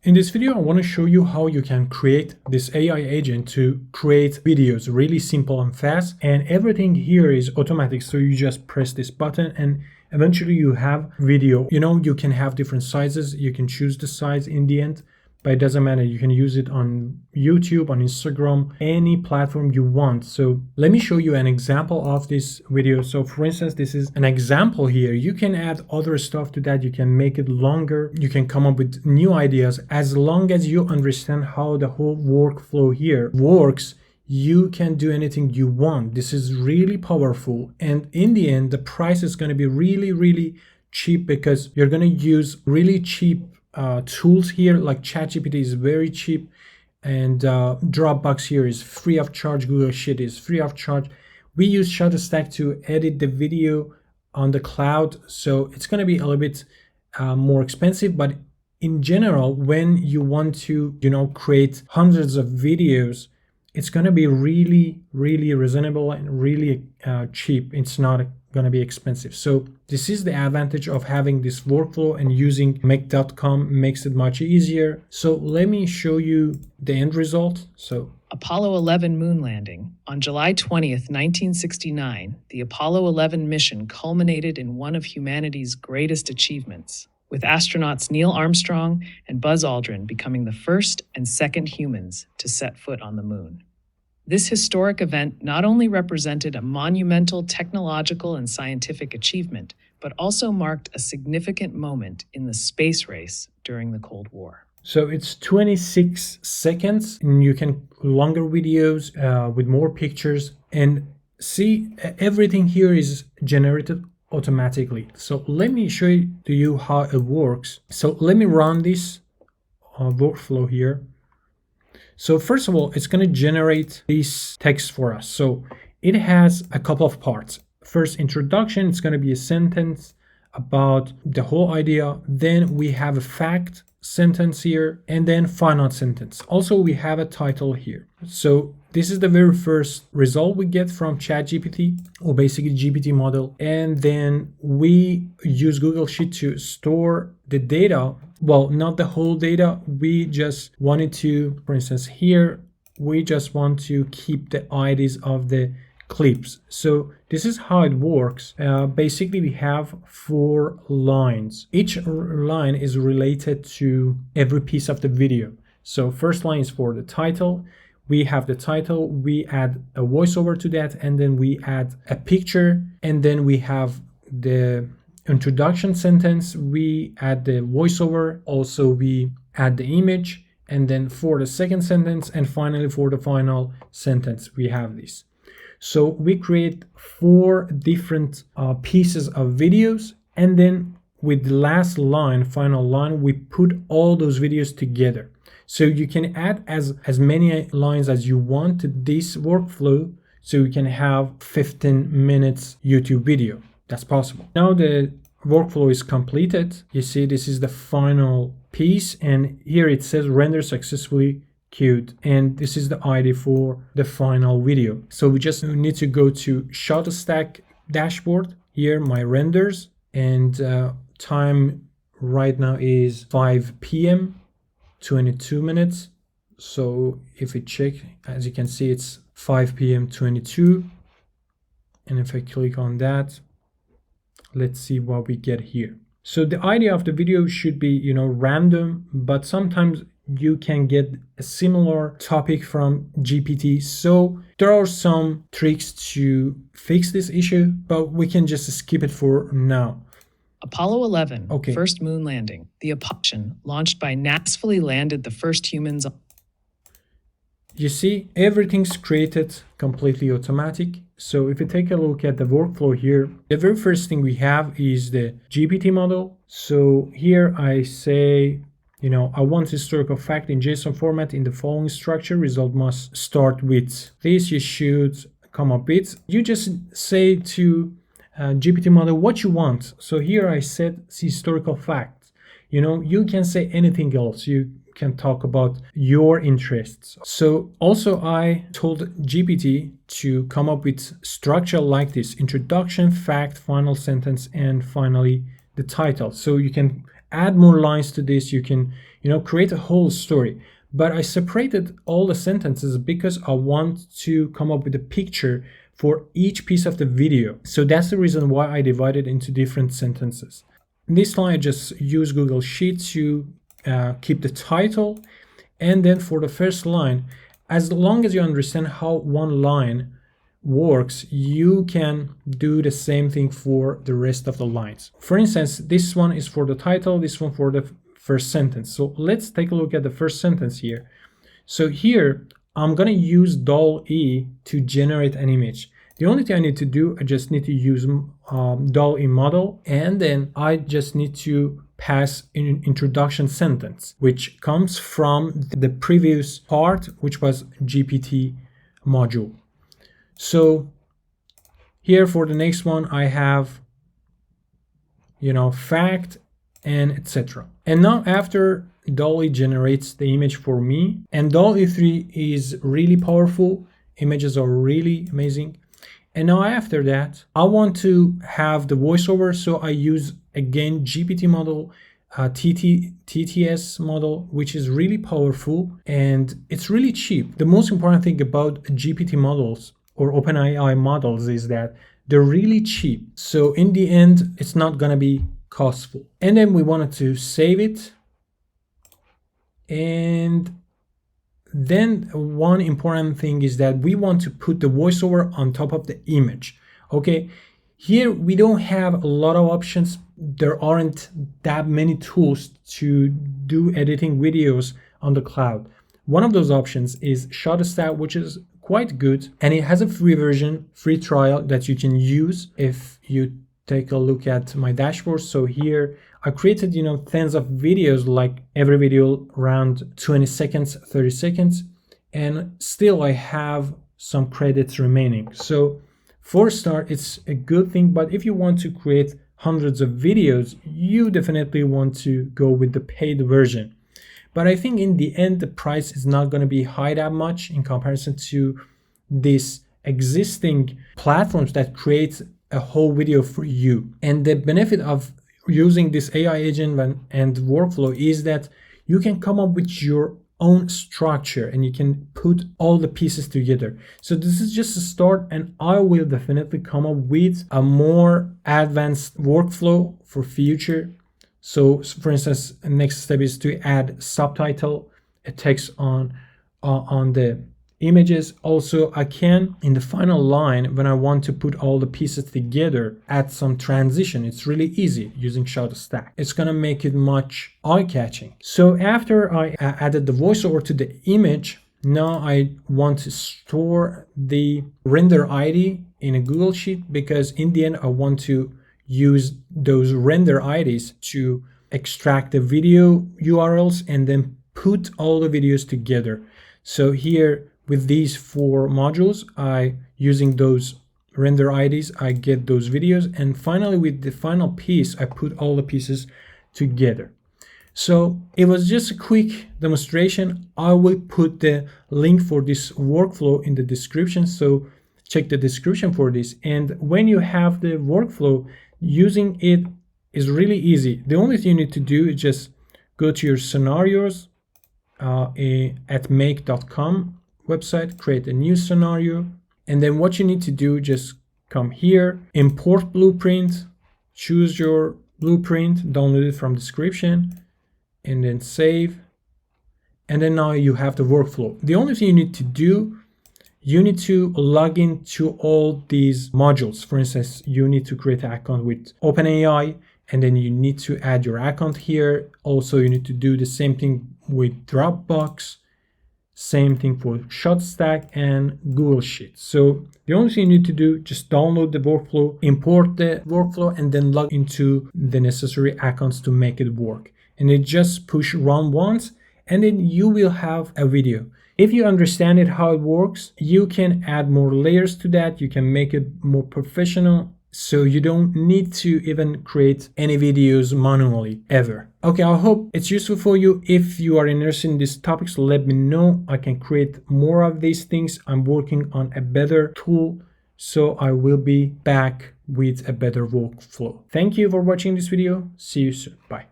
In this video, I want to show you how you can create this AI agent to create videos really simple and fast, and everything here is automatic. So you just press this button and eventually you have video. You can have different sizes. You can choose the size in the end, but it doesn't matter. You can use it on YouTube, on Instagram, any platform you want. So let me show you an example of this video. So for instance, this is an example here. You can add other stuff to that. You can make it longer. You can come up with new ideas. As long as you understand how the whole workflow here works, you can do anything you want. This is really powerful. And in the end, the price is going to be really, really cheap because you're going to use really cheap tools here. Like ChatGPT is very cheap, and Dropbox here is free of charge. Google Sheet is free of charge. We use Shutterstock to edit the video on the cloud, so it's going to be a little bit more expensive, but in general, when you want to create hundreds of videos, it's going to be really, really reasonable and really cheap. It's not going to be expensive. So this is the advantage of having this workflow, and using make.com makes it much easier. So let me show you the end result. So Apollo 11 moon landing. On July 20th, 1969, the Apollo 11 mission culminated in one of humanity's greatest achievements, with astronauts Neil Armstrong and Buzz Aldrin becoming the first and second humans to set foot on the moon. This historic event not only represented a monumental technological and scientific achievement, but also marked a significant moment in the space race during the Cold War. So it's 26 seconds, and you can longer videos with more pictures, and see everything here is generated automatically. So let me show you how it works. So let me run this workflow here. So first of all, it's going to generate this text for us. So it has a couple of parts. First, introduction. It's going to be a sentence about the whole idea. Then we have a fact sentence here, and then final sentence. Also, we have a title here. So this is the very first result we get from ChatGPT, or basically GPT model. And then we use Google Sheet to store the data. Well, not the whole data. We just wanted to, for instance, here, we just want to keep the IDs of the clips. So this is how it works. Basically, we have 4 lines. Each line is related to every piece of the video. So first line is for the title. We have the title, we add a voiceover to that, and then we add a picture, and then we have the introduction sentence, we add the voiceover, also we add the image, and then for the second sentence, and finally for the final sentence, we have this. So we create 4 different pieces of videos, and then with the last line, final line, we put all those videos together. So you can add as many lines as you want to this workflow, so you can have 15 minutes YouTube video. That's possible. Now the workflow is completed. You see, this is the final piece, and here it says render successfully queued, and this is the ID for the final video. So we just need to go to Shutterstock dashboard. Here, my renders, and time right now is 5 p.m. 22 minutes. So if we check, as you can see, it's 5 p.m. 22, and if I click on that, let's see what we get here. So the idea of the video should be random, but sometimes you can get a similar topic from GPT. So there are some tricks to fix this issue, but we can just skip it for now. Apollo 11, Okay. first moon landing. The Apollo, launched by NASA, successfully landed the first humans. You see, everything's created completely automatic. So if you take a look at the workflow here, the very first thing we have is the GPT model. So here I say, I want historical fact in JSON format in the following structure. Result must start with this. You should come up with. You just say to GPT model what you want. So here I said historical facts. You can say anything else. You can talk about your interests. So also I told GPT to come up with structure like this: introduction, fact, final sentence, and finally the title. So you can add more lines to this. You can create a whole story. But I separated all the sentences because I want to come up with a picture for each piece of the video. So that's the reason why I divided into different sentences. In this line, I just use Google Sheets to keep the title. And then for the first line, as long as you understand how one line works, you can do the same thing for the rest of the lines. For instance, this one is for the title, this one for the first sentence. So let's take a look at the first sentence here. So here, I'm gonna use DALL-E to generate an image. The only thing I need to do, I just need to use DALL-E model, and then I just need to pass an introduction sentence, which comes from the previous part, which was GPT module. So here for the next one, I have, fact and etc. And now after DALL-E generates the image for me, and DALL-E 3 is really powerful, images are really amazing. And now after that, I want to have the voiceover, so I use again GPT model, TTS model, which is really powerful and it's really cheap. The most important thing about GPT models or OpenAI models is that they're really cheap. So in the end, it's not gonna be costful. And then we wanted to save it. And then one important thing is that we want to put the voiceover on top of the image. Okay, here we don't have a lot of options. There aren't that many tools to do editing videos on the cloud. One of those options is Shutterstock, which is quite good, and it has a free version, free trial that you can use if you take a look at my dashboard. So here I created, tens of videos, like every video around 20 seconds, 30 seconds, and still I have some credits remaining. So for a start, it's a good thing, but if you want to create hundreds of videos, you definitely want to go with the paid version. But I think in the end, the price is not going to be high that much in comparison to these existing platforms that create a whole video for you. And the benefit of using this AI agent and workflow is that you can come up with your own structure and you can put all the pieces together. So this is just a start, and I will definitely come up with a more advanced workflow for future. So for instance, the next step is to add subtitle, a text on the images. Also, I can, in the final line, when I want to put all the pieces together, add some transition. It's really easy using Shutterstock. It's gonna make it much eye-catching. So after I added the voiceover to the image, now I want to store the render ID in a Google Sheet, because in the end, I want to use those render IDs to extract the video URLs and then put all the videos together. So here with these 4 modules, using those render IDs, I get those videos. And finally, with the final piece, I put all the pieces together. So it was just a quick demonstration. I will put the link for this workflow in the description. So check the description for this. And when you have the workflow, using it is really easy. The only thing you need to do is just go to your scenarios at make.com website, create a new scenario, and then what you need to do, just come here, import blueprint, choose your blueprint, download it from description, and then save. And then now you have the workflow. The only thing you need to do, you need to log into all these modules. For instance, you need to create an account with OpenAI, and then you need to add your account here. Also, you need to do the same thing with Dropbox, same thing for Shutterstock and Google Sheets. So the only thing you need to do, just download the workflow, import the workflow, and then log into the necessary accounts to make it work. And then just push run once, and then you will have a video. If you understand it, how it works, you can add more layers to that. You can make it more professional. So you don't need to even create any videos manually ever. Okay, I hope it's useful for you. If you are interested in these topics, let me know. I can create more of these things. I'm working on a better tool, so I will be back with a better workflow. Thank you for watching this video. See you soon. Bye.